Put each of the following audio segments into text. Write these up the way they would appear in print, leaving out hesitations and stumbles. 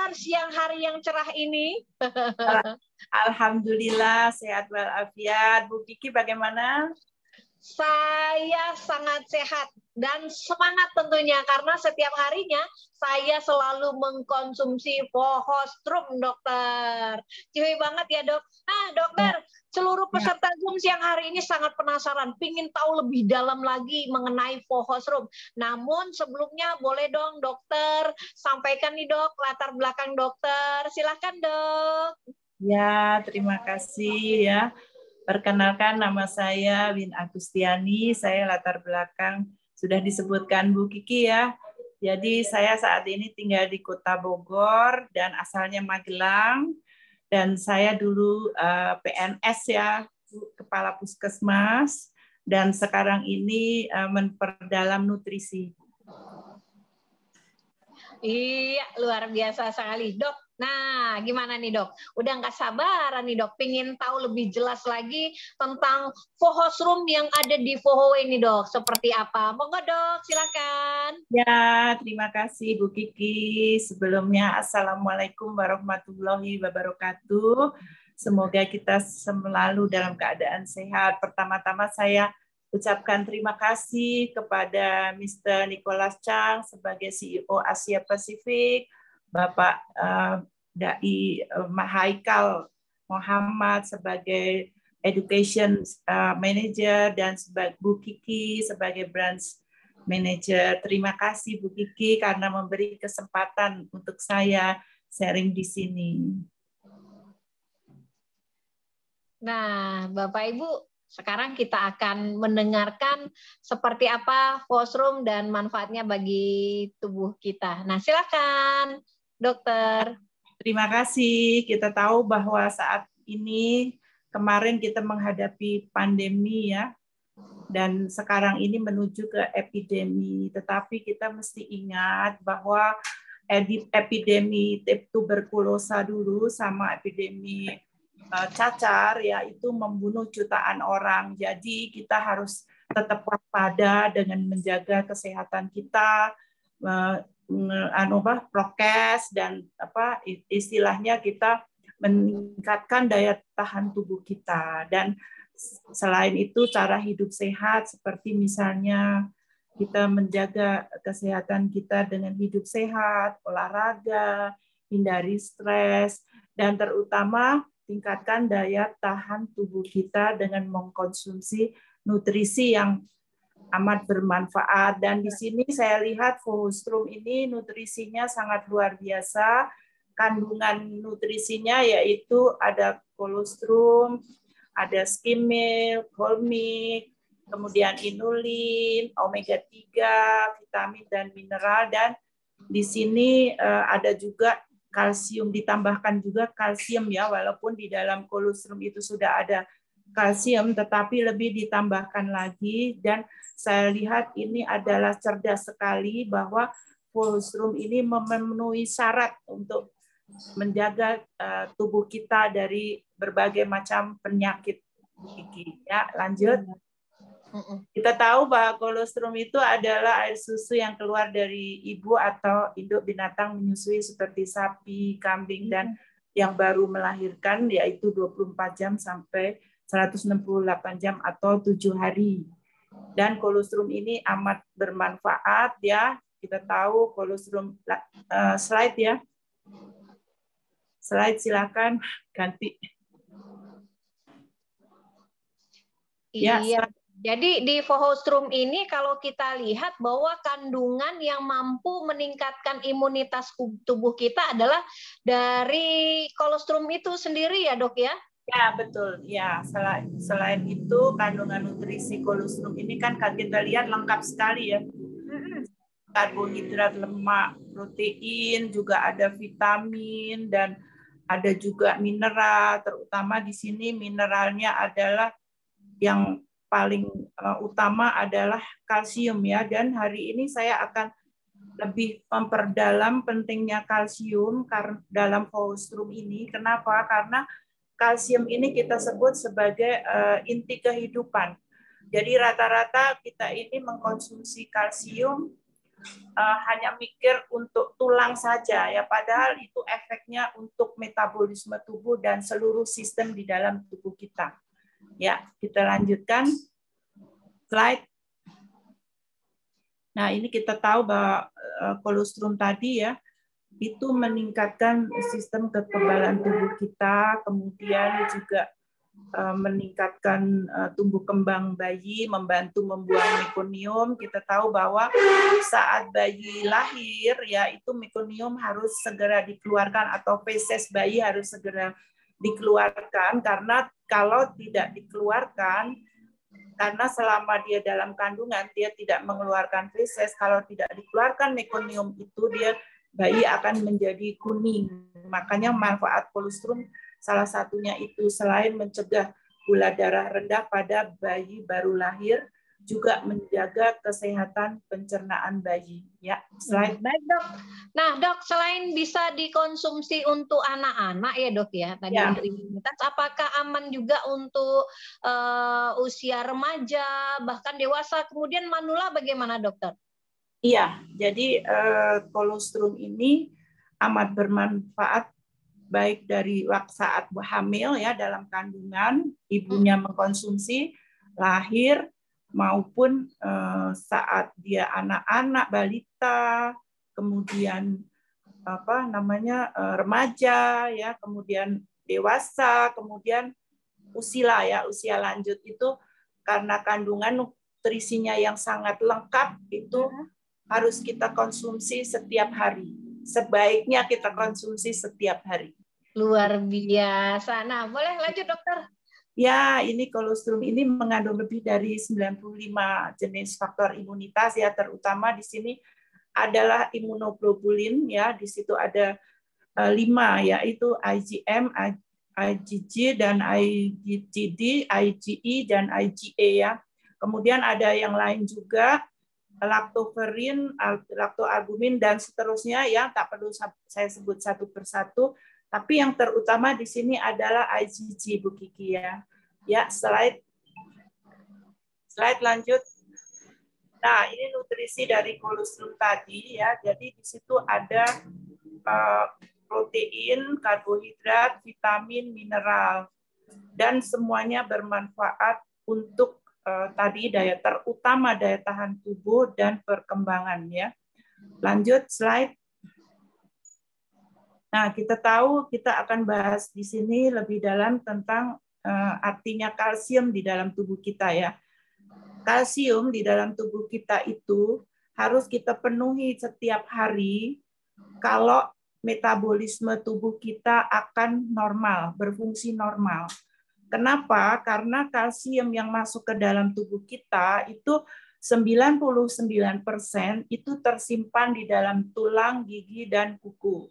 dengan siang hari yang cerah ini? Alhamdulillah sehat walafiat. Bu Kiki bagaimana? Saya sangat sehat dan semangat tentunya karena setiap harinya saya selalu mengkonsumsi Vohostrum, dokter. Cuy banget ya, dok. Nah, dokter, seluruh peserta Zoom siang hari ini sangat penasaran, pingin tahu lebih dalam lagi mengenai Vohostrum. Namun sebelumnya boleh dong dokter sampaikan nih dok, latar belakang dokter. Silakan dok. Ya, terima kasih ya. Perkenalkan nama saya Win Agustiani, saya latar belakang sudah disebutkan Bu Kiki ya. Jadi saya saat ini tinggal di Kota Bogor dan asalnya Magelang. Dan saya dulu PNS ya, Kepala Puskesmas. Dan sekarang ini memperdalam nutrisi. Iya, luar biasa sekali, dok. Nah, gimana nih dok? Udah nggak sabaran nih dok, pingin tahu lebih jelas lagi tentang Vohostrum yang ada di Voho ini dok. Seperti apa? Monggo dok, silakan. Ya, terima kasih Bu Kiki. Sebelumnya, Assalamualaikum warahmatullahi wabarakatuh. Semoga kita selalu dalam keadaan sehat. Pertama-tama saya ucapkan terima kasih kepada Mr. Nicholas Chang sebagai CEO Asia Pasifik, Bapak Dai Haikal Muhammad sebagai Education Manager dan sebagai Bu Kiki sebagai Branch Manager. Terima kasih Bu Kiki karena memberi kesempatan untuk saya sharing di sini. Nah, Bapak Ibu, sekarang kita akan mendengarkan seperti apa Vohostrum dan manfaatnya bagi tubuh kita. Nah, silakan, dokter. Terima kasih. Kita tahu bahwa saat ini kemarin kita menghadapi pandemi ya, dan sekarang ini menuju ke epidemi. Tetapi kita mesti ingat bahwa epidemi tuberkulosa dulu sama epidemi cacar ya itu membunuh jutaan orang. Jadi kita harus tetap waspada dengan menjaga kesehatan kita, prokes dan istilahnya kita meningkatkan daya tahan tubuh kita. Dan selain itu cara hidup sehat seperti misalnya kita menjaga kesehatan kita dengan hidup sehat, olahraga, hindari stres, dan terutama tingkatkan daya tahan tubuh kita dengan mengkonsumsi nutrisi yang amat bermanfaat. Dan di sini saya lihat Vohostrum ini nutrisinya sangat luar biasa. Kandungan nutrisinya yaitu ada kolostrum, ada skim milk, whole milk, kemudian inulin, omega 3, vitamin dan mineral, dan di sini ada juga kalsium, ditambahkan juga kalsium ya, walaupun di dalam kolostrum itu sudah ada kalsium, tetapi lebih ditambahkan lagi. Dan saya lihat ini adalah cerdas sekali bahwa Vohostrum ini memenuhi syarat untuk menjaga tubuh kita dari berbagai macam penyakit. Ya, lanjut. Kita tahu bahwa kolostrum itu adalah air susu yang keluar dari ibu atau induk binatang menyusui seperti sapi, kambing, dan yang baru melahirkan, yaitu 24 jam sampai 168 jam atau 7 hari. Dan kolostrum ini amat bermanfaat ya. Kita tahu kolostrum, slide ya. Slide silakan ganti. Iya. Ya, jadi di Vohostrum ini kalau kita lihat bahwa kandungan yang mampu meningkatkan imunitas tubuh kita adalah dari kolostrum itu sendiri ya dok ya? Ya betul. Ya selain itu kandungan nutrisi kolostrum ini kan kita lihat lengkap sekali ya. Karbohidrat, lemak, protein, juga ada vitamin dan ada juga mineral. Terutama di sini mineralnya adalah yang paling utama adalah kalsium ya. Dan hari ini saya akan lebih memperdalam pentingnya kalsium dalam Vohostrum ini. Kenapa? Karena kalsium ini kita sebut sebagai inti kehidupan. Jadi rata-rata kita ini mengkonsumsi kalsium hanya mikir untuk tulang saja ya, padahal itu efeknya untuk metabolisme tubuh dan seluruh sistem di dalam tubuh kita. Ya, kita lanjutkan slide. Nah, ini kita tahu bahwa kolostrum tadi ya, itu meningkatkan sistem kekebalan tubuh kita, kemudian juga meningkatkan tumbuh kembang bayi, membantu membuang mekonium. Kita tahu bahwa saat bayi lahir ya, itu mekonium harus segera dikeluarkan atau feses bayi harus segera dikeluarkan, karena kalau tidak dikeluarkan, karena selama dia dalam kandungan dia tidak mengeluarkan feses, kalau tidak dikeluarkan mekonium itu bayi akan menjadi kuning. Makanya manfaat kolostrum salah satunya itu, selain mencegah gula darah rendah pada bayi baru lahir, juga menjaga kesehatan pencernaan bayi. Ya, slide. Baik, Dok. Nah, Dok, selain bisa dikonsumsi untuk anak-anak ya, Dok ya, tadi Ya. untuk imunitas, apakah aman juga untuk usia remaja, bahkan dewasa? Kemudian manula bagaimana, Dokter? Iya, jadi kolostrum ini amat bermanfaat baik dari saat hamil ya, dalam kandungan ibunya mengkonsumsi, lahir, maupun saat dia anak-anak, balita, kemudian remaja ya, kemudian dewasa, kemudian usia lanjut itu, karena kandungan nutrisinya yang sangat lengkap itu harus kita konsumsi setiap hari. Sebaiknya kita konsumsi setiap hari. Luar biasa. Nah, boleh lanjut, Dokter. Ya, ini kolostrum ini mengandung lebih dari 95 jenis faktor imunitas ya, terutama di sini adalah imunoglobulin ya, di situ ada 5 yaitu IgM, IgG dan IgD, IgE dan IgA ya. Kemudian ada yang lain juga, laktoferin, laktoalbumin dan seterusnya ya, tak perlu saya sebut satu persatu. Tapi yang terutama di sini adalah IgG, Bu Kiki ya. Ya, slide lanjut. Nah, ini nutrisi dari kolostrum tadi ya. Jadi di situ ada protein, karbohidrat, vitamin, mineral, dan semuanya bermanfaat untuk tadi terutama daya tahan tubuh dan perkembangan ya. Lanjut slide. Nah, kita tahu kita akan bahas di sini lebih dalam tentang artinya kalsium di dalam tubuh kita ya. Kalsium di dalam tubuh kita itu harus kita penuhi setiap hari kalau metabolisme tubuh kita akan normal, berfungsi normal. Kenapa? Karena kalsium yang masuk ke dalam tubuh kita itu 99% itu tersimpan di dalam tulang, gigi, dan kuku.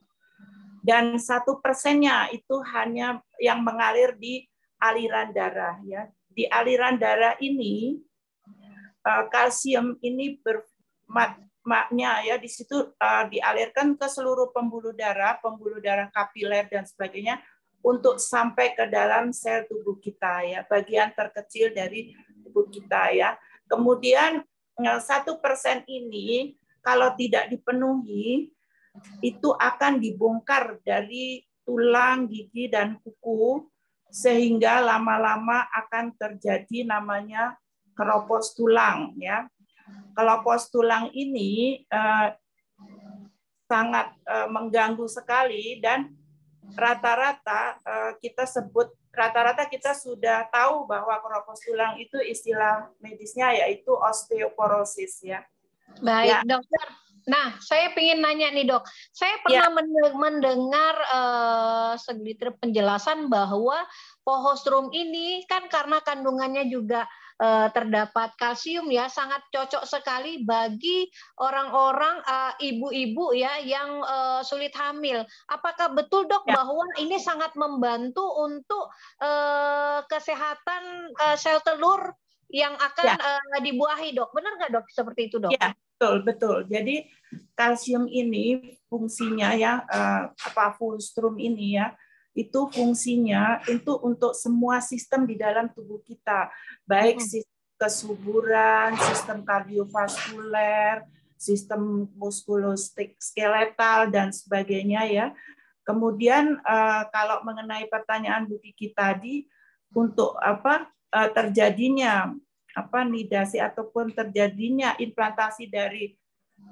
Dan 1%-nya itu hanya yang mengalir di aliran darah ya. Di aliran darah ini kalsium ini maknya ya, di situ dialirkan ke seluruh pembuluh darah kapiler dan sebagainya untuk sampai ke dalam sel tubuh kita ya, bagian terkecil dari tubuh kita ya. Kemudian 1% ini kalau tidak dipenuhi itu akan dibongkar dari tulang, gigi, dan kuku, sehingga lama-lama akan terjadi namanya keropos tulang ya. Keropos tulang ini sangat mengganggu sekali, dan rata-rata kita sudah tahu bahwa keropos tulang itu istilah medisnya yaitu osteoporosis ya. Baik, ya. Dokter. Nah, saya ingin nanya nih, Dok. Saya pernah mendengar segelintir penjelasan bahwa kolostrum ini kan karena kandungannya juga terdapat kalsium ya, sangat cocok sekali bagi orang-orang ibu-ibu ya yang sulit hamil. Apakah betul, Dok, bahwa ini sangat membantu untuk kesehatan sel telur yang akan dibuahi, Dok? Benar nggak, Dok, seperti itu, Dok? Ya, betul. Jadi kalsium ini fungsinya ya, kolostrum ini ya, itu fungsinya itu untuk semua sistem di dalam tubuh kita, baik sistem kesuburan, sistem kardiovaskuler, sistem muskuloskeletal dan sebagainya ya. Kemudian kalau mengenai pertanyaan Bu Kiki tadi, untuk terjadinya nidasi ataupun terjadinya implantasi dari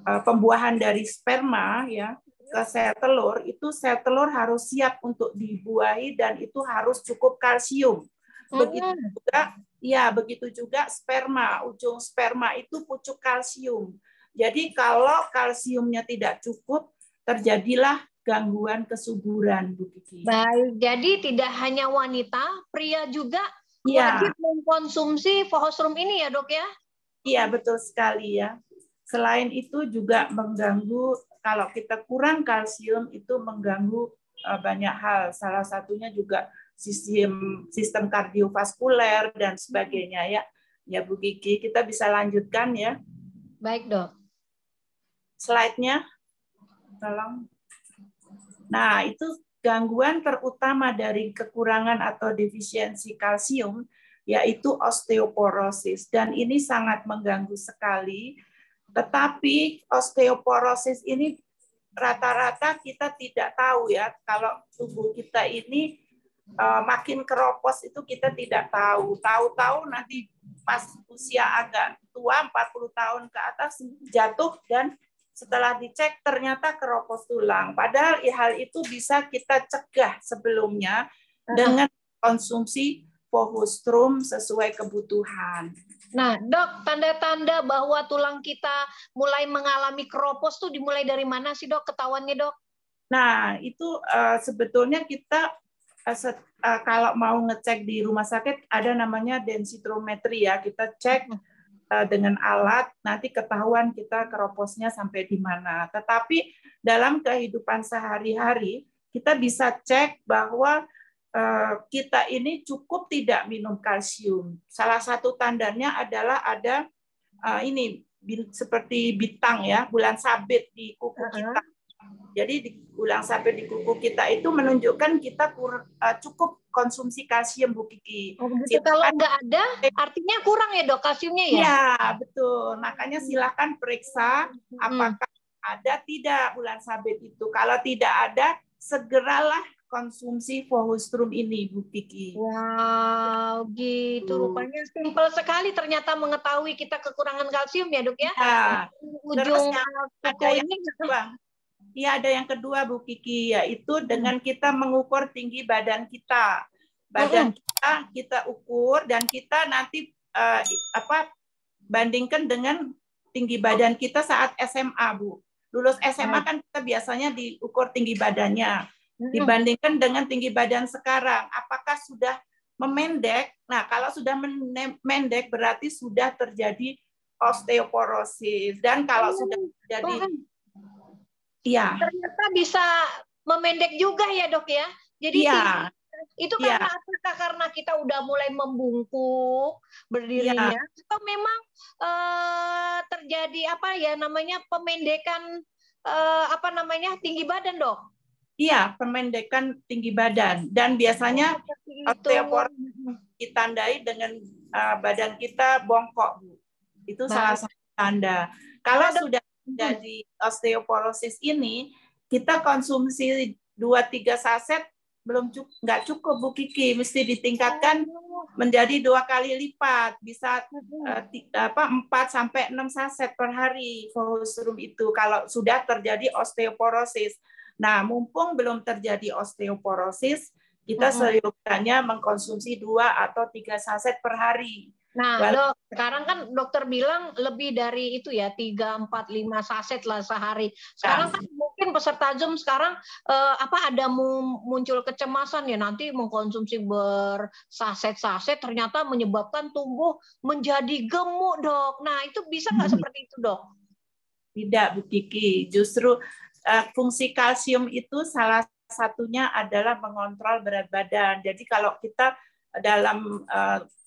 pembuahan dari sperma ya ke sel telur, itu sel telur harus siap untuk dibuahi dan itu harus cukup kalsium. Begitu juga sperma, ujung sperma itu pucuk kalsium. Jadi kalau kalsiumnya tidak cukup, terjadilah gangguan kesuburan, Bu Kiki. Baik, jadi tidak hanya wanita, pria juga wajib mengkonsumsi Vohostrum ini ya, Dok ya? Iya, betul sekali ya. Selain itu juga mengganggu, kalau kita kurang kalsium itu mengganggu banyak hal. Salah satunya juga sistem kardiovaskuler dan sebagainya ya. Ya Bu Kiki, kita bisa lanjutkan ya. Baik, Dok. Slide-nya, tolong. Nah, itu gangguan terutama dari kekurangan atau defisiensi kalsium, yaitu osteoporosis. Dan ini sangat mengganggu sekali. Tetapi osteoporosis ini rata-rata kita tidak tahu ya, kalau tubuh kita ini makin keropos itu kita tidak tahu. Tahu-tahu nanti pas usia agak tua, 40 tahun ke atas, jatuh dan setelah dicek ternyata keropos tulang. Padahal hal itu bisa kita cegah sebelumnya dengan konsumsi Vohostrum sesuai kebutuhan. Nah, Dok, tanda-tanda bahwa tulang kita mulai mengalami keropos tuh dimulai dari mana sih, Dok? Ketahuannya, Dok? Nah, itu sebetulnya kita kalau mau ngecek di rumah sakit ada namanya densitometri ya. Kita cek dengan alat, nanti ketahuan kita keroposnya sampai di mana. Tetapi dalam kehidupan sehari-hari, kita bisa cek bahwa kita ini cukup tidak minum kalsium. Salah satu tandanya adalah ada ini seperti bintang ya, bulan sabit di kuku kita. Jadi di bulan sabit di kuku kita itu menunjukkan kita cukup konsumsi kalsium, Bu Kiki. Kalau nggak ada, artinya kurang ya, Dok, kalsiumnya ya? Iya, betul. Makanya silakan periksa apakah ada tidak bulan sabit itu. Kalau tidak ada, segeralah konsumsi Vohostrum ini, Bu Kiki. Wow, gitu. Rupanya simpel sekali ternyata mengetahui kita kekurangan kalsium ya, Dok ya? Terus ada yang kedua. Iya, ada yang kedua, Bu Kiki, yaitu dengan kita mengukur tinggi badan kita. Badan kita ukur dan kita nanti bandingkan dengan tinggi badan kita saat SMA, Bu. Lulus SMA kan kita biasanya diukur tinggi badannya. Dibandingkan dengan tinggi badan sekarang, apakah sudah memendek? Nah, kalau sudah memendek berarti sudah terjadi osteoporosis. Dan kalau sudah terjadi, ternyata bisa memendek juga ya, Dok ya. Jadi itu karena apakah karena kita udah mulai membungkuk berdirinya, atau memang terjadi pemendekan tinggi badan, Dok? Iya, pemendekan tinggi badan. Dan biasanya osteoporosis ditandai dengan badan kita bongkok, Bu. Itu salah satu tanda. Kalau sudah jadi osteoporosis ini, kita konsumsi 2-3 saset nggak cukup, Bu Kiki. Mesti ditingkatkan menjadi 2 kali lipat. Bisa 4-6 saset per hari Vohostrum itu kalau sudah terjadi osteoporosis. Nah, mumpung belum terjadi osteoporosis, kita seyogyanya mengkonsumsi 2 atau 3 saset per hari. Nah, Dok, sekarang kan dokter bilang lebih dari itu ya, 3, 4, 5 saset lah sehari. Sekarang kan mungkin peserta Zoom sekarang ada muncul kecemasan ya, nanti mengkonsumsi bersaset-saset ternyata menyebabkan tubuh menjadi gemuk, Dok. Nah, itu bisa nggak seperti itu, Dok? Tidak, Bu Kiki. Justru fungsi kalsium itu salah satunya adalah mengontrol berat badan. Jadi kalau kita dalam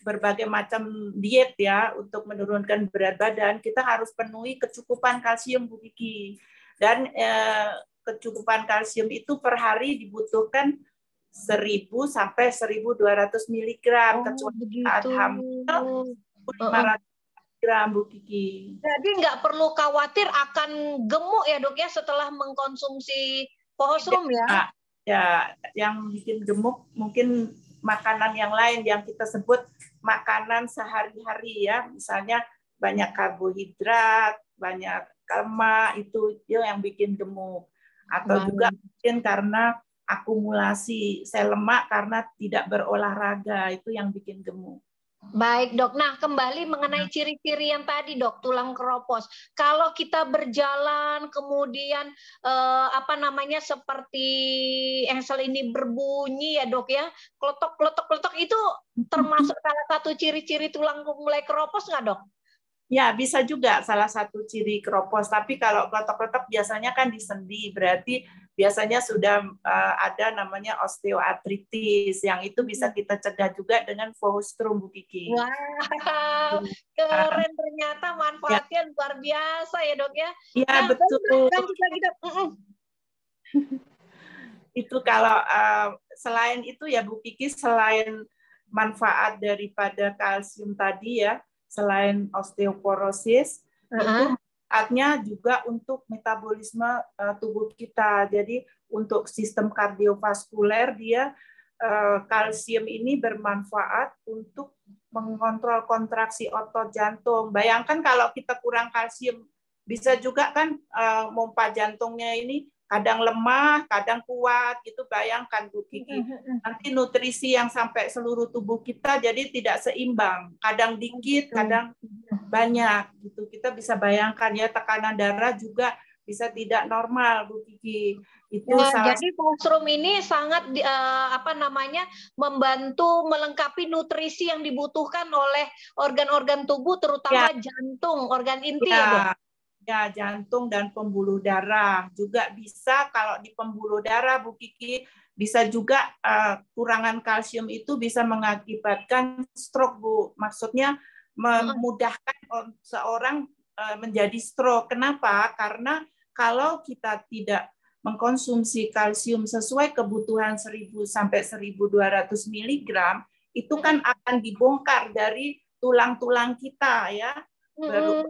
berbagai macam diet ya untuk menurunkan berat badan, kita harus penuhi kecukupan kalsium, Bu Kiki. Dan kecukupan kalsium itu per hari dibutuhkan 1.000 sampai 1.200 mg, kecuali saat hamil 500 miligram, Bu Kiki. Jadi nggak perlu khawatir akan gemuk ya dok ya setelah mengkonsumsi pohostrum ya? Nah, ya, yang bikin gemuk mungkin makanan yang lain yang kita sebut makanan sehari-hari ya, misalnya banyak karbohidrat, banyak lemak, itu yang bikin gemuk. Atau juga mungkin karena akumulasi sel lemak karena tidak berolahraga, itu yang bikin gemuk. Baik dok, nah kembali mengenai ciri-ciri yang tadi dok, tulang keropos. Kalau kita berjalan kemudian seperti engsel ini berbunyi ya dok ya, klotok itu termasuk salah satu ciri-ciri tulang mulai keropos nggak dok? Ya, bisa juga salah satu ciri keropos. Tapi kalau klotok-klotok biasanya kan di sendi, berarti biasanya sudah ada namanya osteoartritis, yang itu bisa kita cegah juga dengan Vohostrum, Bu Kiki. Wow, keren ternyata manfaatnya luar biasa ya dok ya. Iya, betul. Lanjut lagi dok. Itu kalau selain itu ya Bu Kiki, selain manfaat daripada kalsium tadi ya, selain osteoporosis, itu manfaatnya juga untuk metabolisme tubuh kita. Jadi untuk sistem kardiovaskuler dia kalsium ini bermanfaat untuk mengontrol kontraksi otot jantung. Bayangkan kalau kita kurang kalsium, bisa juga kan pompa jantungnya ini kadang lemah, kadang kuat, gitu. Bayangkan Bu Kiki. Nanti nutrisi yang sampai seluruh tubuh kita jadi tidak seimbang. Kadang dikit, kadang banyak, gitu. Kita bisa bayangkan ya, tekanan darah juga bisa tidak normal, Bu Kiki. Itu jadi pohostrum ini sangat membantu melengkapi nutrisi yang dibutuhkan oleh organ-organ tubuh, terutama jantung, organ inti ya dok? Ya, jantung dan pembuluh darah juga bisa. Kalau di pembuluh darah, Bu Kiki, bisa juga kurangan kalsium itu bisa mengakibatkan stroke, Bu. Maksudnya memudahkan seorang menjadi stroke. Kenapa? Karena kalau kita tidak mengkonsumsi kalsium sesuai kebutuhan 1000 sampai 1200 mg, itu kan akan dibongkar dari tulang-tulang kita ya. Baru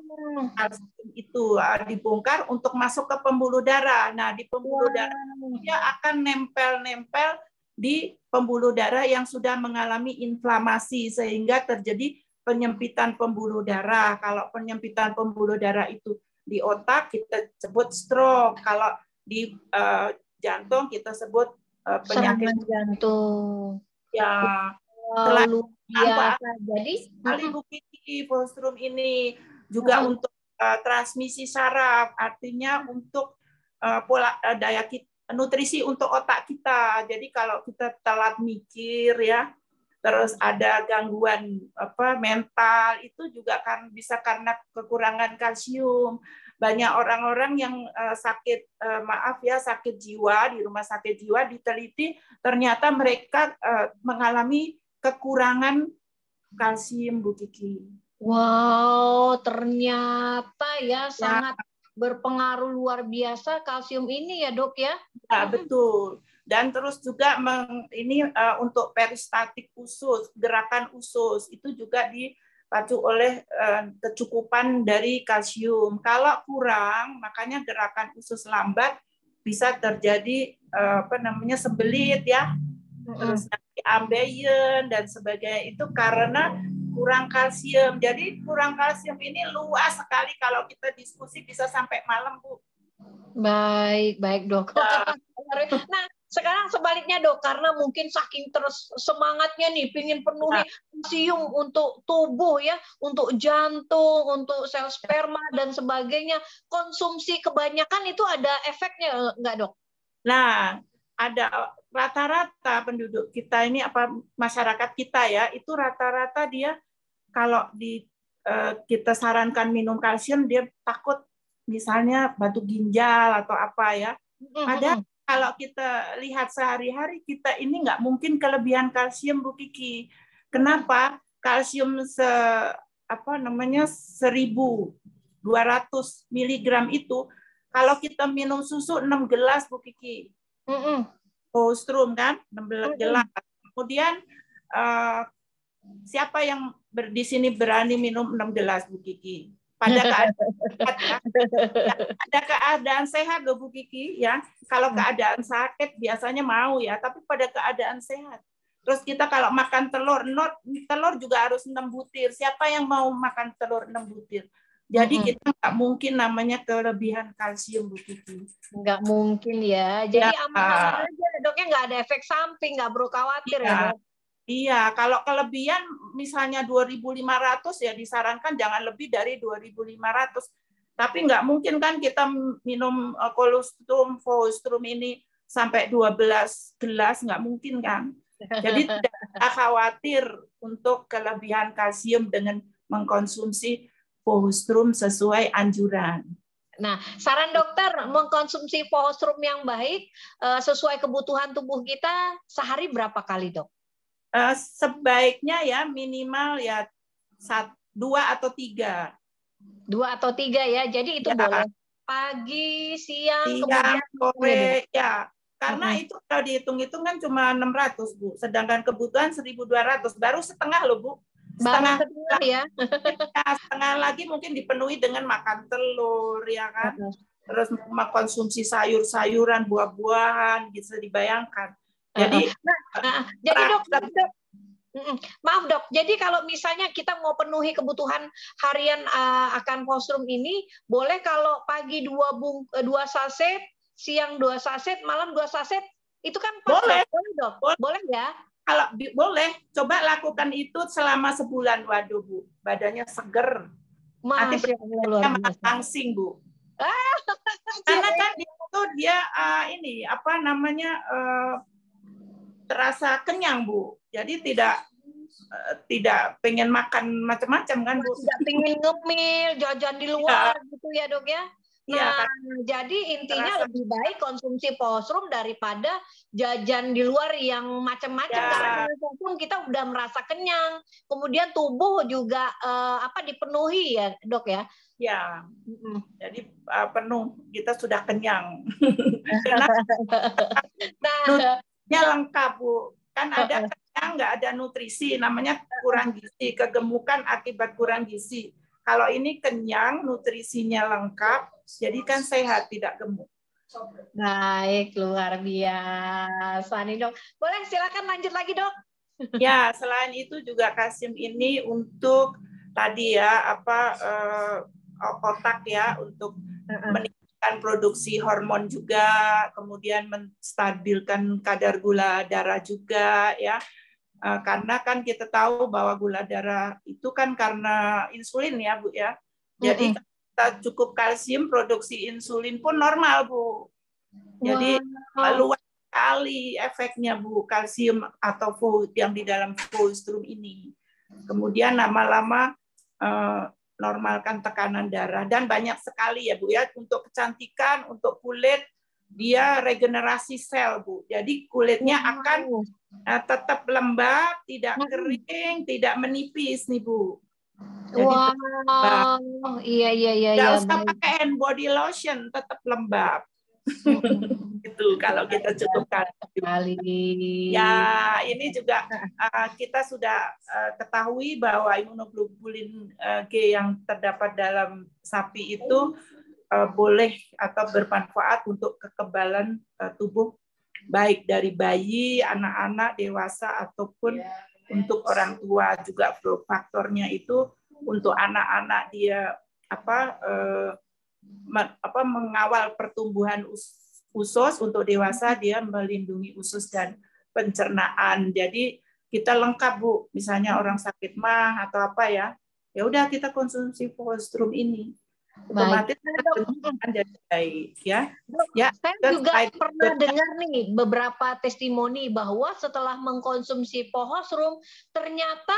kalsium itu dibongkar untuk masuk ke pembuluh darah. Nah, di pembuluh darah dia akan nempel-nempel di pembuluh darah yang sudah mengalami inflamasi sehingga terjadi penyempitan pembuluh darah. Kalau penyempitan pembuluh darah itu di otak kita sebut stroke. Kalau di jantung kita sebut penyakit jantung. Ya, luar biasa. Jadi Bu Kiki, Vohostrum ini juga untuk transmisi saraf, artinya untuk pola daya nutrisi untuk otak kita. Jadi kalau kita telat mikir ya, terus ada gangguan mental, itu juga kan bisa karena kekurangan kalsium. Banyak orang-orang yang sakit sakit jiwa di rumah sakit jiwa diteliti ternyata mereka mengalami kekurangan kalsium, Bu Kiki. Wow, ternyata ya sangat berpengaruh luar biasa kalsium ini ya dok ya? Ya, betul. Dan terus juga ini untuk peristatik usus, gerakan usus, itu juga dipacu oleh kecukupan dari kalsium. Kalau kurang, makanya gerakan usus lambat bisa terjadi sembelit ya, terus ambeien dan sebagainya, itu karena kurang kalsium. Jadi kurang kalsium ini luas sekali, kalau kita diskusi bisa sampai malam, Bu. Baik dok. Nah, sekarang sebaliknya dok, karena mungkin saking terus semangatnya nih, pingin penuhi kalsium untuk tubuh ya, untuk jantung, untuk sel sperma dan sebagainya. Konsumsi kebanyakan itu ada efeknya nggak dok? Nah, ada rata-rata penduduk kita ini masyarakat kita ya, itu rata-rata dia kalau kita sarankan minum kalsium, dia takut misalnya batu ginjal atau apa ya. Padahal kalau kita lihat sehari-hari kita ini nggak mungkin kelebihan kalsium, Bu Kiki. Kenapa? Kalsium 1200 mg itu kalau kita minum susu 6 gelas, Bu Kiki. Vohostrum kan 6 gelas. Kemudian siapa yang di sini berani minum 6 gelas Bu Kiki. Pada keadaan sehat ya. Ada keadaan sehat loh Bu Kiki ya. Kalau keadaan sakit biasanya mau ya, tapi pada keadaan sehat. Terus kita kalau makan telur, telur juga harus 6 butir. Siapa yang mau makan telur 6 butir? Jadi kita nggak mungkin namanya kelebihan kalsium Bu Kiki. Nggak mungkin ya. Jadi aman-aman aja Dok, ya, nggak ada efek samping, nggak perlu khawatir ya Dok. Iya, kalau kelebihan misalnya 2.500 ya disarankan jangan lebih dari 2.500. Tapi nggak mungkin kan kita minum kolostrum, Vohostrum ini sampai 12 gelas, nggak mungkin kan. Jadi tidak khawatir untuk kelebihan kalsium dengan mengkonsumsi Vohostrum sesuai anjuran. Nah, saran dokter mengkonsumsi Vohostrum yang baik sesuai kebutuhan tubuh kita sehari berapa kali Dok? Sebaiknya ya minimal ya 2 atau 3. 2 atau 3 ya. Jadi itu ya, boleh pagi, siang, kemudian sore ya. Karena itu kalau dihitung-hitung kan cuma 600 Bu. Sedangkan kebutuhan 1.200. Baru setengah loh Bu. Setengah ya. Setengah lagi mungkin dipenuhi dengan makan telur ya kan. Terus mengkonsumsi sayur-sayuran, buah-buahan, bisa dibayangkan. Jadi, jadi Dok, maaf Dok, jadi kalau misalnya kita mau penuhi kebutuhan harian akan Vohostrum ini, boleh kalau pagi 2 saset, siang 2 saset, malam 2 saset, itu kan pas boleh, Dok? Boleh ya? Kalau boleh, coba lakukan itu selama sebulan. Waduh Bu, badannya seger. Nanti malah langsing Bu. Karena kan itu dia ini apa namanya terasa kenyang Bu, jadi tidak pengen makan macam-macam kan Bu. Tidak pengen ngemil, jajan di luar gitu ya Dok ya. Nah, jadi intinya lebih baik konsumsi Vohostrum daripada jajan di luar yang macam-macam karena dengan Vohostrum kita udah merasa kenyang, kemudian tubuh juga dipenuhi ya Dok ya. Ya, jadi penuh, kita sudah kenyang. Nutrisinya lengkap Bu, kan ada kenyang nggak ada nutrisi, namanya kurang gizi, kegemukan akibat kurang gizi. Kalau ini kenyang, nutrisinya lengkap, jadi kan sehat, tidak gemuk. Baik, luar biasa nih Dok. Boleh silakan lanjut lagi Dok. Ya, selain itu juga kalsium ini untuk tadi ya otak ya, untuk meningkatkan produksi hormon juga, kemudian menstabilkan kadar gula darah juga ya. Karena kan kita tahu bahwa gula darah itu kan karena insulin ya Bu ya. Jadi kita cukup kalsium, produksi insulin pun normal Bu. Jadi luas sekali efeknya Bu, kalsium atau yang di dalam Vohostrum ini. Kemudian lama-lama normalkan tekanan darah, dan banyak sekali ya Bu ya, untuk kecantikan, untuk kulit, dia regenerasi sel Bu. Jadi kulitnya akan tetap lembab, tidak kering, tidak menipis nih Bu. Jadi iya. Nggak usah pakai hand body lotion, tetap lembab. Itu kalau kita cukupkan. Ya, ini juga kita sudah ketahui bahwa imunoglobulin G yang terdapat dalam sapi itu boleh atau bermanfaat untuk kekebalan tubuh, baik dari bayi, anak-anak, dewasa, ataupun untuk orang tua juga. Faktornya itu untuk anak-anak dia mengawal pertumbuhan usus, untuk dewasa dia melindungi usus dan pencernaan. Jadi kita lengkap Bu, misalnya orang sakit mah atau apa ya udah kita konsumsi Vohostrum ini. Otomatis akan jadi baik ya. Saya juga pernah dengar nih beberapa testimoni bahwa setelah mengkonsumsi Vohostrum ternyata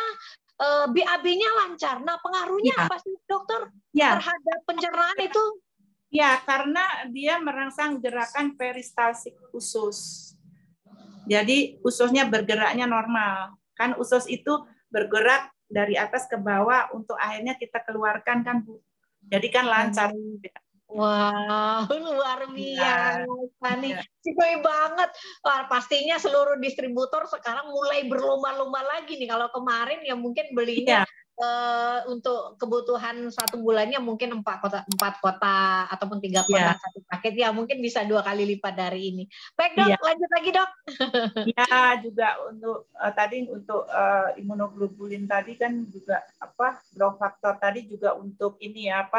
BAB-nya lancar. Nah, pengaruhnya apa sih dokter terhadap pencernaan itu? Ya, karena dia merangsang gerakan peristaltik usus. Jadi ususnya bergeraknya normal. Kan usus itu bergerak dari atas ke bawah untuk akhirnya kita keluarkan kan Bu. Jadi kan lancar. Wow, luar biasa nih. Cikoi banget. Wah, pastinya seluruh distributor sekarang mulai berlomba-lomba lagi nih. Kalau kemarin ya mungkin belinya untuk kebutuhan 1 bulannya mungkin 4 kotak ataupun 3 kotak satu paket ya, mungkin bisa 2 kali lipat dari ini. Baik dok, lanjut lagi dok. Ya, juga untuk tadi untuk imunoglobulin tadi kan juga growth factor tadi juga untuk ini ya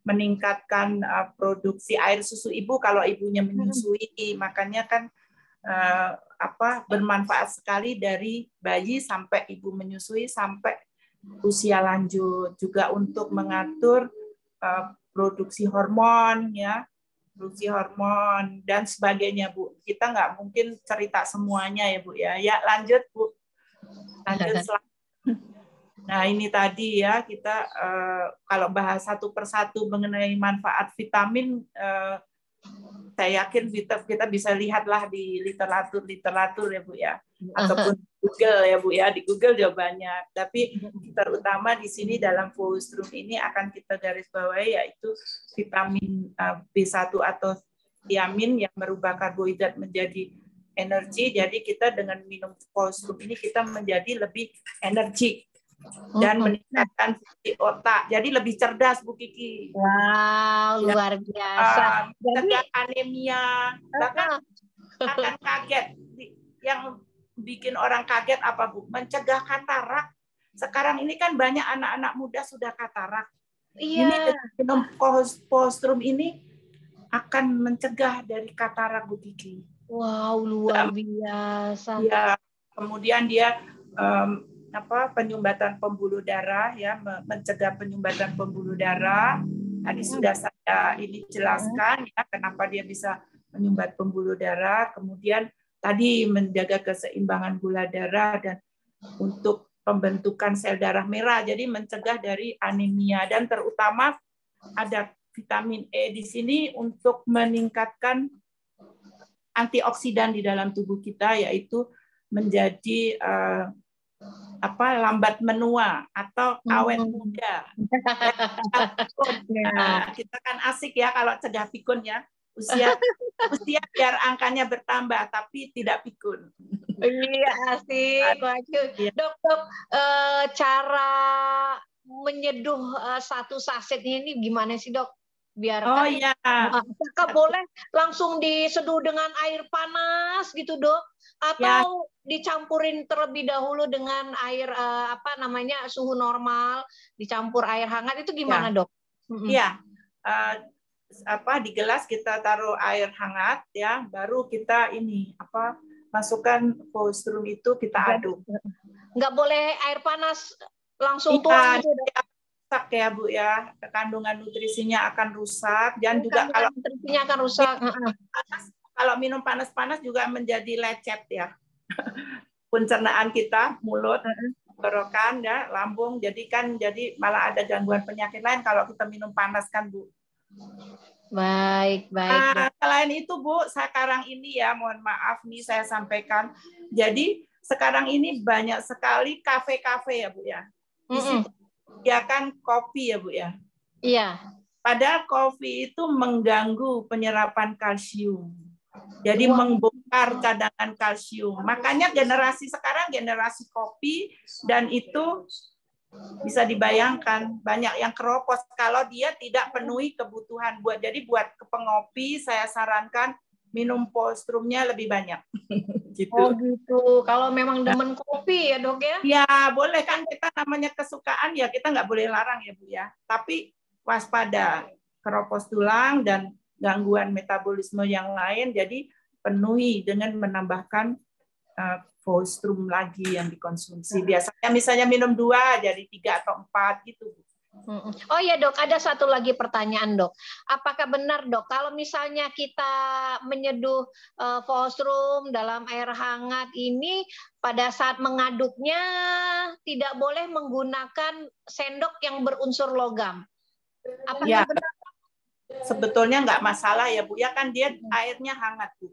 meningkatkan produksi air susu ibu kalau ibunya menyusui. Makanya kan bermanfaat sekali dari bayi sampai ibu menyusui sampai usia lanjut, juga untuk mengatur produksi hormon ya, produksi hormon dan sebagainya Bu. Kita nggak mungkin cerita semuanya ya Bu ya. Ya lanjut Bu. Lanjut Nah ini tadi ya kita kalau bahas satu persatu mengenai manfaat vitamin, saya yakin kita bisa lihatlah di literatur ya Bu ya, ataupun Google ya Bu ya, di Google juga banyak. Tapi terutama di sini dalam Fowostrum ini akan kita garis bawahi yaitu vitamin B1 atau thiamin yang merubah karbohidrat menjadi energi. Jadi kita dengan minum Fowostrum ini kita menjadi lebih energik dan meningkatkan fungsi otak. Jadi lebih cerdas Bu Kiki. Wow, luar biasa. Mencegah anemia, bahkan akan kaget. Yang bikin orang kaget apa Bu? Mencegah katarak. Sekarang ini kan banyak anak-anak muda sudah katarak. Iya. Ini minum Fowostrum ini akan mencegah dari katarak Bu Kiki. Wow, luar biasa. Ya, kemudian dia penyumbatan pembuluh darah ya, mencegah penyumbatan pembuluh darah. Tadi sudah saya ini jelaskan ya kenapa dia bisa menyumbat pembuluh darah. Kemudian tadi menjaga keseimbangan gula darah dan untuk pembentukan sel darah merah. Jadi mencegah dari anemia dan terutama ada vitamin E di sini untuk meningkatkan antioksidan di dalam tubuh kita, yaitu menjadi lambat menua atau awet muda. Kita kan asik ya kalau cegah pikun ya. Usia biar angkanya bertambah tapi tidak pikun. Iya asik. Dok, cara menyeduh 1 saset ini gimana sih dok? Apakah boleh langsung diseduh dengan air panas gitu dok? Atau dicampurin terlebih dahulu dengan air suhu normal, dicampur air hangat itu gimana dok? Iya, di gelas kita taruh air hangat ya, baru kita masukkan Fowostrum itu kita aduk. Nggak boleh air panas langsung tuang gitu dok? Rusak ya Bu ya, kandungan nutrisinya akan rusak dan juga kalau nutrisinya akan rusak. Kalau minum panas-panas juga menjadi lecet ya. Pencernaan kita, mulut, tenggorokan ya, lambung, jadi malah ada gangguan penyakit lain kalau kita minum panas kan Bu. Baik. Selain itu Bu, sekarang ini ya, mohon maaf nih saya sampaikan. Jadi sekarang ini banyak sekali kafe-kafe ya Bu ya. Di situ ya kan kopi ya Bu ya. Iya. Padahal kopi itu mengganggu penyerapan kalsium. Jadi membongkar cadangan kalsium. Makanya generasi sekarang generasi kopi dan itu bisa dibayangkan banyak yang keropos kalau dia tidak penuhi kebutuhan. Jadi buat pengopi saya sarankan minum Fowostrum-nya lebih banyak. Gitu. Oh gitu. Kalau memang demen kopi ya dok ya? Ya boleh kan, kita namanya kesukaan ya kita nggak boleh larang ya Bu ya. Tapi waspada keropos tulang dan gangguan metabolisme yang lain, jadi penuhi dengan menambahkan Fowostrum lagi yang dikonsumsi. Biasanya misalnya minum 2 jadi 3 atau 4 gitu. Oh ya dok, ada satu lagi pertanyaan dok. Apakah benar dok kalau misalnya kita menyeduh Fowostrum dalam air hangat ini pada saat mengaduknya tidak boleh menggunakan sendok yang berunsur logam? Apakah benar? Sebetulnya nggak masalah ya Bu ya, kan dia airnya hangat Bu.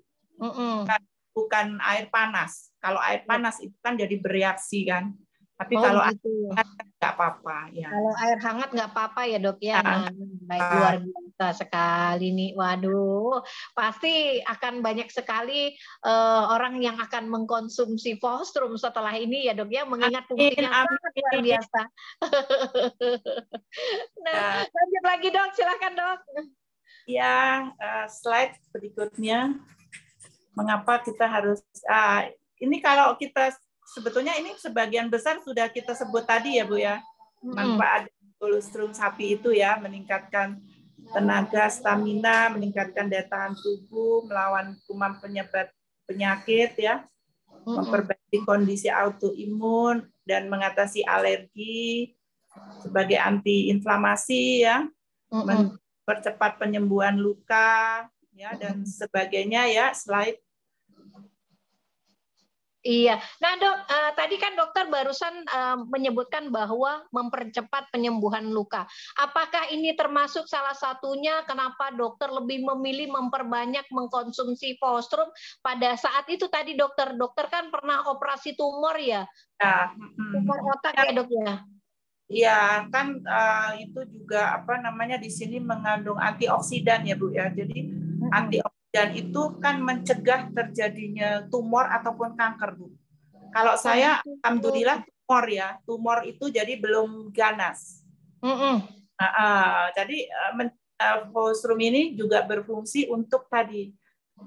Bukan air panas. Kalau air panas itu kan jadi bereaksi kan. Tapi kalau gitu. air hangat nggak apa-apa ya. Kalau air hangat nggak apa-apa ya dok ya. Baik, luar biasa. Mantap sekali nih. Waduh, pasti akan banyak sekali orang yang akan mengkonsumsi Vohstrum setelah ini ya dok ya, mengingat Amin, fungsinya sangat luar amin. biasa. Nah, Ya, lanjut lagi dok, silakan dok. ya, slide berikutnya. Mengapa kita harus ini kalau kita sebetulnya ini sebagian besar sudah kita sebut tadi ya Bu ya. Manfaat kolostrum sapi itu ya, meningkatkan tenaga, stamina, meningkatkan daya tahan tubuh, melawan kuman penyebab penyakit ya, memperbaiki kondisi autoimun dan mengatasi alergi sebagai antiinflamasi ya, mempercepat penyembuhan luka ya dan sebagainya ya. Slide. Iya. Nah dok, tadi kan dokter barusan menyebutkan bahwa mempercepat penyembuhan luka. Apakah ini termasuk salah satunya kenapa dokter lebih memilih memperbanyak mengkonsumsi Vohstrum pada saat itu tadi dokter? Dokter kan pernah operasi tumor ya? Ya, tumor otak ya dok ya? Iya, kan itu juga apa namanya di sini mengandung antioksidan ya Bu ya. Jadi antioksidan itu kan mencegah terjadinya tumor ataupun kanker Bu. Kalau saya alhamdulillah tumor ya, tumor itu jadi belum ganas. Jadi Vohstrum ini juga berfungsi untuk tadi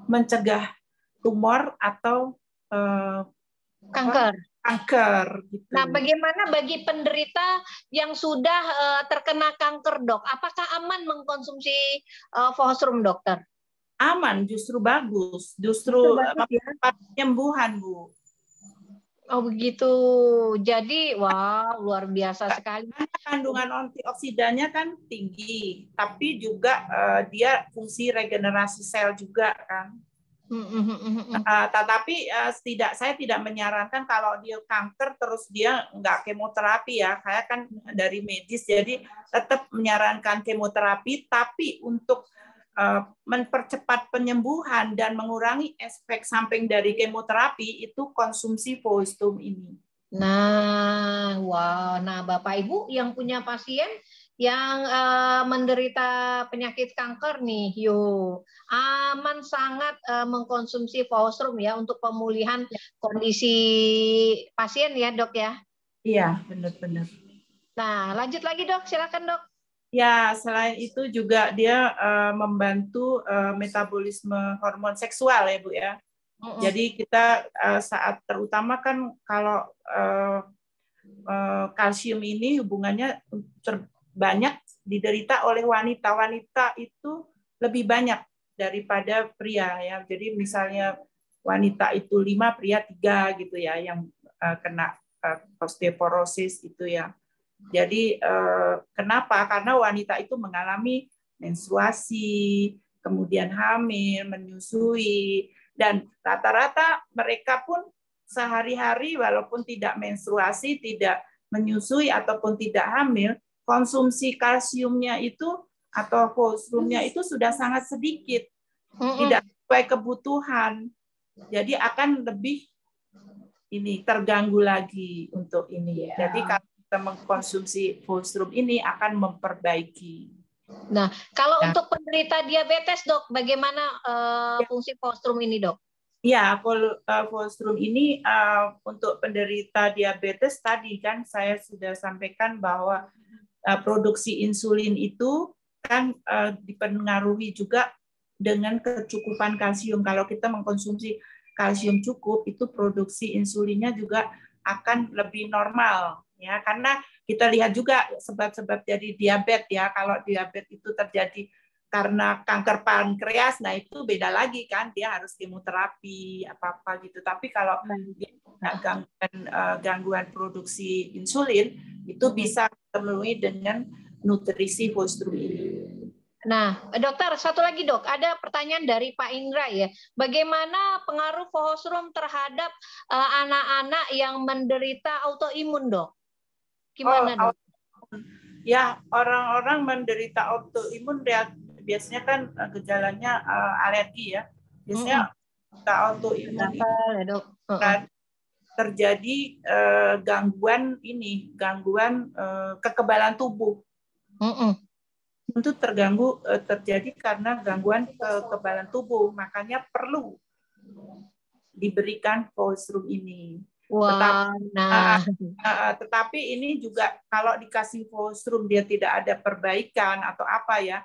mencegah tumor atau kanker. Kanker gitu. Nah, bagaimana bagi penderita yang sudah terkena kanker, dok? Apakah aman mengkonsumsi Vohstrum, dokter? Aman, justru bagus. Justru penyembuhan, Bu. Oh, begitu. Jadi, wow, luar biasa sekali. Kandungan antioksidannya kan tinggi, tapi juga dia fungsi regenerasi sel juga kan. Tetapi saya tidak menyarankan kalau dia kanker terus dia nggak kemoterapi ya. Saya kan dari medis jadi tetap menyarankan kemoterapi, tapi untuk mempercepat penyembuhan dan mengurangi efek samping dari kemoterapi itu konsumsi Vohstrum ini. Nah, wow. Nah, Bapak Ibu yang punya pasien yang menderita penyakit kanker nih, yuk aman sangat mengkonsumsi Vohstrum ya untuk pemulihan kondisi pasien ya dok ya. Iya, benar-benar. Nah, lanjut lagi dok, silakan dok. Ya, selain itu juga dia membantu metabolisme hormon seksual ya Bu ya. Jadi kita saat terutama kan kalau kalsium ini hubungannya banyak diderita oleh wanita. Wanita itu lebih banyak daripada pria ya. Jadi misalnya wanita itu 5, pria 3 gitu ya yang kena osteoporosis itu ya. Jadi kenapa? Karena wanita itu mengalami menstruasi, kemudian hamil, menyusui, dan rata-rata mereka pun sehari-hari walaupun tidak menstruasi, tidak menyusui ataupun tidak hamil, konsumsi kalsiumnya itu atau Vohstrumnya itu sudah sangat sedikit, tidak sesuai kebutuhan. Jadi akan lebih ini terganggu lagi untuk ini. Jadi kalau kita mengkonsumsi Vohstrum ini akan memperbaiki. Nah, kalau untuk penderita diabetes dok, bagaimana fungsi Vohstrum ini dok? Ya, Vohstrum ini untuk penderita diabetes tadi kan saya sudah sampaikan bahwa produksi insulin itu kan dipengaruhi juga dengan kecukupan kalsium. Kalau kita mengkonsumsi kalsium cukup, itu produksi insulinnya juga akan lebih normal ya, karena kita lihat juga sebab-sebab jadi diabetes ya. Kalau diabetes itu terjadi karena kanker pankreas, nah itu beda lagi kan, dia harus kemoterapi apa-apa gitu. Tapi kalau dia gangguan produksi insulin, itu bisa terpenuhi dengan nutrisi Vohstrum ini. Nah, dokter, satu lagi dok, ada pertanyaan dari Pak Indra ya. Bagaimana pengaruh Vohstrum terhadap anak-anak yang menderita autoimun dok? Gimana dok? Ya, orang-orang menderita autoimun biasanya kan gejalanya alergi ya. Biasanya autoimun itu terjadi gangguan kekebalan tubuh. itu terjadi karena gangguan kekebalan tubuh, makanya perlu diberikan colostrum ini. Wah, Tetapi ini juga kalau dikasih colostrum dia tidak ada perbaikan atau apa ya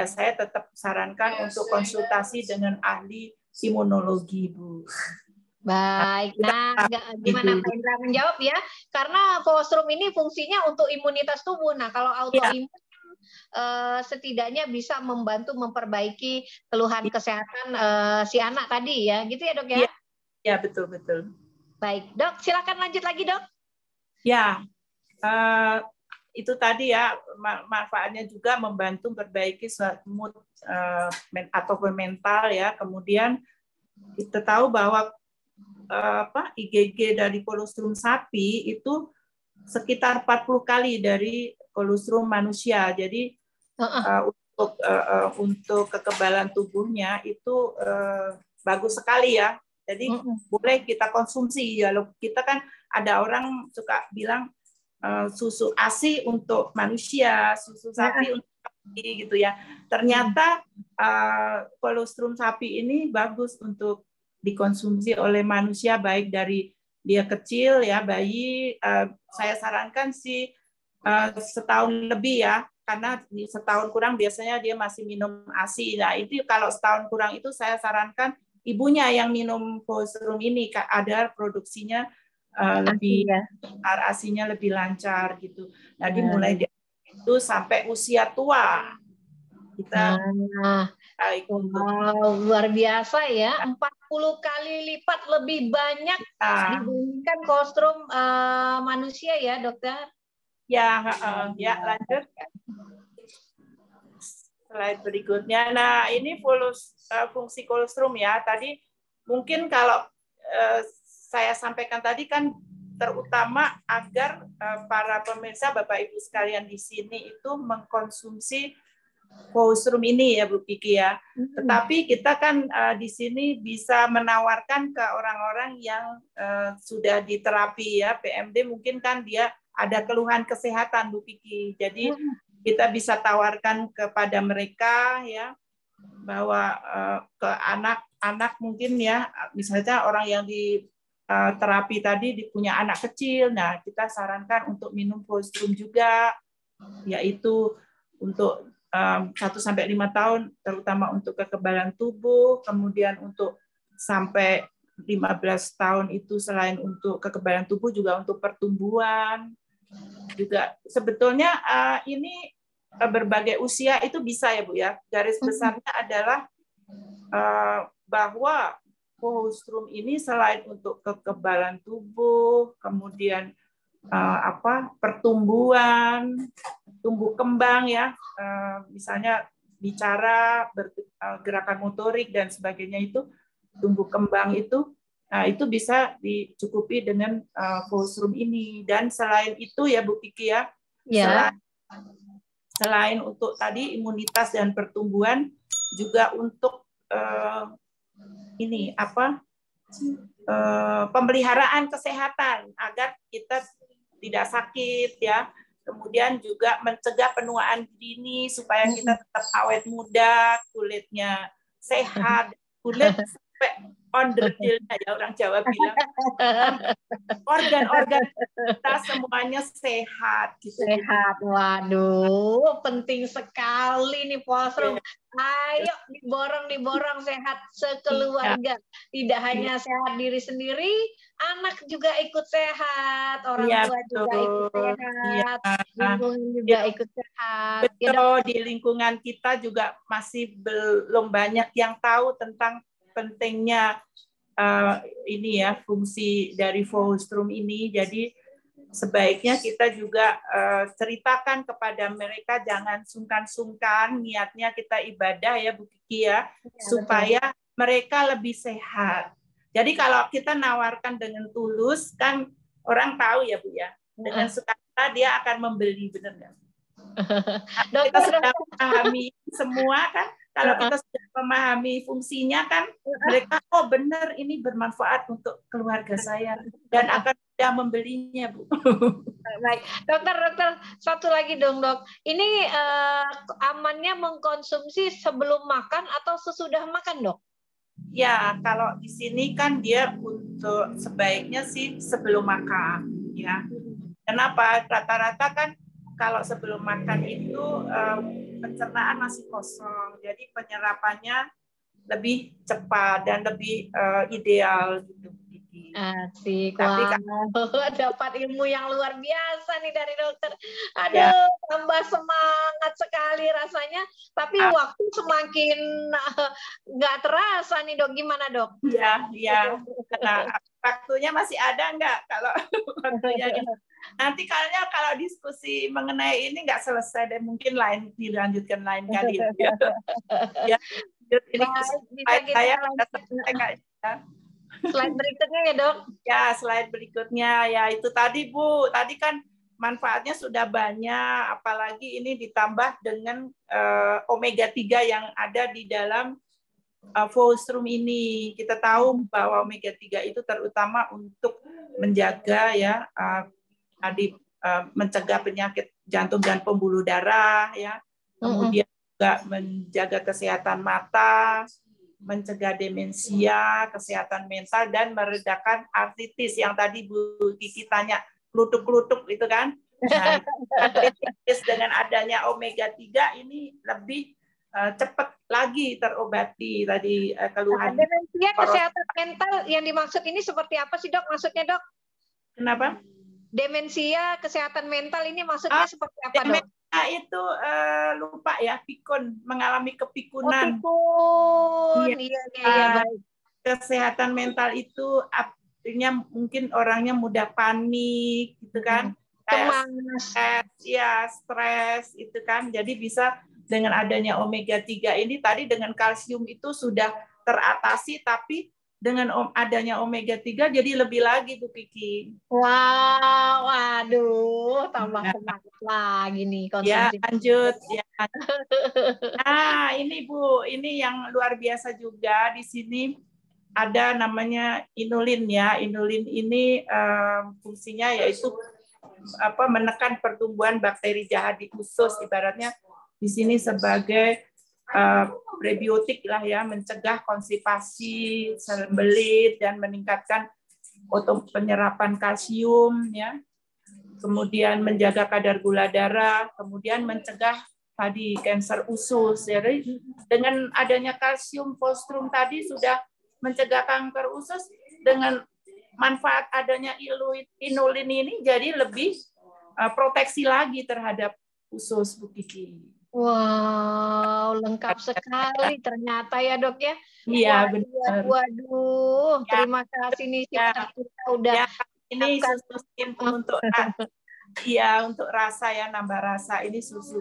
saya tetap sarankan untuk konsultasi dengan ahli imunologi, Bu. Baik. Nah, gimana Pak Indra menjawab ya? Karena colostrum ini fungsinya untuk imunitas tubuh. Nah, kalau autoimun setidaknya bisa membantu memperbaiki keluhan kesehatan si anak tadi ya, gitu ya Dok ya? Ya, betul. Baik, Dok, silakan lanjut lagi Dok. Ya, itu tadi ya manfaatnya juga membantu memperbaiki mood atau mental ya. Kemudian kita tahu bahwa IgG dari colostrum sapi itu sekitar 40 kali dari colostrum manusia. Jadi untuk kekebalan tubuhnya itu bagus sekali ya. Jadi boleh kita konsumsi ya. Kita kan ada orang suka bilang susu ASI untuk manusia, susu sapi untuk sapi gitu ya. Ternyata colostrum sapi ini bagus untuk dikonsumsi oleh manusia, baik dari dia kecil ya, bayi. Saya sarankan sih setahun lebih ya, karena setahun kurang biasanya dia masih minum ASI. Nah, itu kalau setahun kurang itu saya sarankan ibunya yang minum colostrum ini, ada produksinya lebih ASI-nya lebih lancar gitu. Nah, dimulai dari itu sampai usia tua kita wow, luar biasa ya, 40 kali lipat lebih banyak dibandingkan colostrum manusia ya Dokter. Ya, lanjut. Slide berikutnya. Nah, ini fungsi colostrum ya. Tadi mungkin kalau saya sampaikan tadi kan terutama agar para pemirsa Bapak Ibu sekalian di sini itu mengkonsumsi colostrum ini ya Bu Kiki ya. Tetapi kita kan di sini bisa menawarkan ke orang-orang yang sudah diterapi ya PMD, mungkin kan dia ada keluhan kesehatan Bu Kiki. Jadi kita bisa tawarkan kepada mereka ya bahwa ke anak-anak mungkin ya, misalnya orang yang di terapi tadi punya anak kecil, nah kita sarankan untuk minum colostrum juga, yaitu untuk 1-5 tahun, terutama untuk kekebalan tubuh, kemudian untuk sampai 15 tahun itu selain untuk kekebalan tubuh juga untuk pertumbuhan. Juga sebetulnya ini berbagai usia itu bisa ya Bu ya. Garis besarnya adalah bahwa colostrum ini selain untuk kekebalan tubuh, kemudian pertumbuhan, tumbuh kembang ya, misalnya bicara, gerakan motorik dan sebagainya, itu tumbuh kembang itu, nah itu bisa dicukupi dengan colostrum ini. Dan selain itu ya Bu Kiki ya, selain untuk tadi imunitas dan pertumbuhan, juga untuk pemeliharaan kesehatan agar kita tidak sakit ya. Kemudian juga mencegah penuaan dini supaya kita tetap awet muda, kulitnya sehat, kulit sampai onderdilnya ya orang Jawa bilang. Organ-organ kita semuanya sehat gitu. Sehat. Waduh, penting sekali nih colostrum. Ayo diborong sehat sekeluarga. Tidak hanya sehat diri sendiri, anak juga ikut sehat, orang tua juga ikut sehat, lingkungan juga ikut sehat. Betul, di lingkungan kita juga masih belum banyak yang tahu tentang pentingnya ini ya, fungsi dari colostrum ini. Jadi sebaiknya kita juga ceritakan kepada mereka, jangan sungkan-sungkan, niatnya kita ibadah ya Bu Kiki ya, supaya mereka lebih sehat. Jadi kalau kita nawarkan dengan tulus, kan orang tahu ya Bu ya, dengan sukacita dia akan membeli, benar nggak? Kita sudah memahami semua kan, kalau kita sudah memahami fungsinya kan, mereka benar ini bermanfaat untuk keluarga saya dan akan mudah membelinya, Bu. Baik, dokter, satu lagi dong, dok. Ini amannya mengkonsumsi sebelum makan atau sesudah makan, dok? Ya, kalau di sini kan dia untuk sebaiknya sih sebelum makan, ya. Kenapa? Rata-rata kan kalau sebelum makan itu pencernaan masih kosong, jadi penyerapannya lebih cepat dan lebih ideal gitu. Asik, Tapi dapat ilmu yang luar biasa nih dari dokter. Aduh, ya, tambah semangat sekali rasanya. Tapi waktu semakin nggak terasa nih, dok. Gimana, dok? Ya. Nah, waktunya masih ada nggak kalau waktunya ini? Nanti kayaknya kalau diskusi mengenai ini nggak selesai deh, mungkin dilanjutkan lain kali. Ya, ini bisa kita saya lanjut. Slide berikutnya ya, dok. Ya, slide berikutnya ya itu tadi, Bu. Tadi kan manfaatnya sudah banyak, apalagi ini ditambah dengan omega 3 yang ada di dalam Vollstrom ini. Kita tahu bahwa omega 3 itu terutama untuk menjaga ya tadi mencegah penyakit jantung dan pembuluh darah ya. Kemudian juga menjaga kesehatan mata, mencegah demensia, kesehatan mental, dan meredakan artritis yang tadi Bu Kiki tanya, kelutuk-kelutuk itu kan. Nah, artritis dengan adanya omega 3 ini lebih cepat lagi terobati tadi keluhan. Demensia, kesehatan mental yang dimaksud ini seperti apa sih, dok? Maksudnya, dok? Kenapa? Demensia, kesehatan mental ini maksudnya seperti apa, dok? Nah, itu lupa ya, pikun, mengalami kepikunan. Pikun, iya, baik. Kesehatan mental itu artinya mungkin orangnya mudah panik, gitu kan? Stres, itu kan. Jadi bisa dengan adanya omega 3 ini tadi dengan kalsium itu sudah teratasi, tapi dengan adanya omega 3 jadi lebih lagi Bu Kiki. Wow, aduh, tambah semangat lagi nih konsumsi. Ya, lanjut ya. Nah, ini Bu, ini yang luar biasa juga di sini ada namanya inulin ya. Inulin ini fungsinya yaitu menekan pertumbuhan bakteri jahat di usus, ibaratnya di sini sebagai prebiotik lah ya, mencegah konstipasi, sembelit, dan meningkatkan penyerapan kalsium ya, kemudian menjaga kadar gula darah, kemudian mencegah tadi kanker usus. Jadi dengan adanya kalsium Vollstrom tadi sudah mencegah kanker usus, dengan manfaat adanya inulin ini jadi lebih proteksi lagi terhadap usus Bu Kiki. Wow, lengkap sekali ternyata ya, dok ya. Iya, benar. Waduh, terima kasih nih kita udah ya, ini susu skim untuk untuk rasa ya, nambah rasa. Ini susu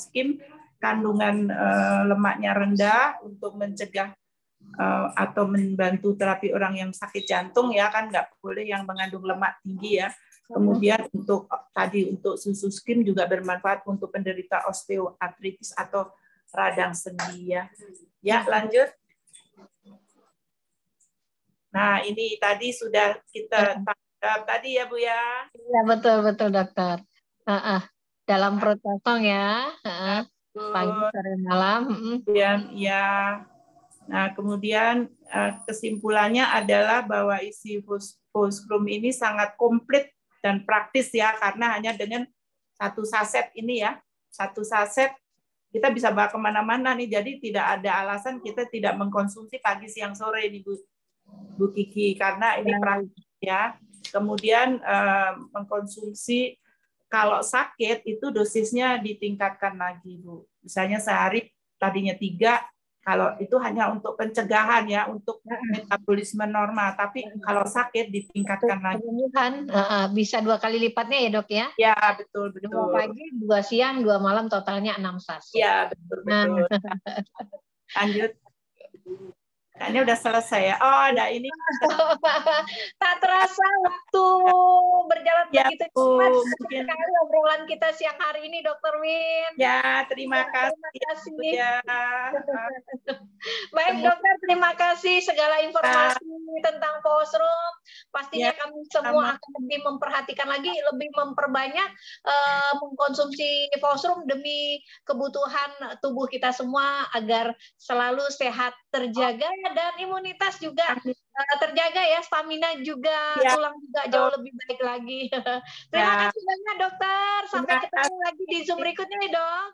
skim kandungan lemaknya rendah untuk mencegah atau membantu terapi orang yang sakit jantung ya, kan nggak boleh yang mengandung lemak tinggi ya. Kemudian untuk susu skim juga bermanfaat untuk penderita osteoartritis atau radang sendi ya. Ya, lanjut. Nah, ini tadi sudah kita tadi ya Bu ya. Iya, betul dokter. Dalam perut kosong ya. Pagi, sore, malam. Ya. Nah, kemudian kesimpulannya adalah bahwa isi Vollstrom ini sangat komplit dan praktis ya, karena hanya dengan satu saset ini ya, satu saset kita bisa bawa kemana-mana nih, jadi tidak ada alasan kita tidak mengkonsumsi pagi, siang, sore nih Bu Kiki, karena ini praktis ya. Kemudian mengkonsumsi kalau sakit itu dosisnya ditingkatkan lagi Bu. Misalnya sehari tadinya 3, kalau itu hanya untuk pencegahan ya, untuk metabolisme normal. Tapi kalau sakit ditingkatkan lagi. Bisa 2 kali lipatnya ya dok ya? Ya, betul. 2 pagi, 2 siang, 2 malam, totalnya 6 saset. Ya, betul. Lanjut. Nah, ini udah selesai ya. Oh, ada ini. Tak terasa waktu berjalan begitu cepat. Mungkin sekali obrolan kita siang hari ini, Dr. Win. Ya, terima kasih. Ya. Baik, dokter, terima kasih segala informasi tentang Fosrum. Pastinya Ya, kami semua akan lebih memperhatikan lagi, lebih memperbanyak mengkonsumsi Fosrum demi kebutuhan tubuh kita semua agar selalu sehat terjaga dan imunitas juga terjaga ya, stamina juga, ya, tulang juga jauh lebih baik lagi. Terima ya. kasih banyak dokter. Sampai Terima ketemu lagi di Zoom berikutnya ya dok.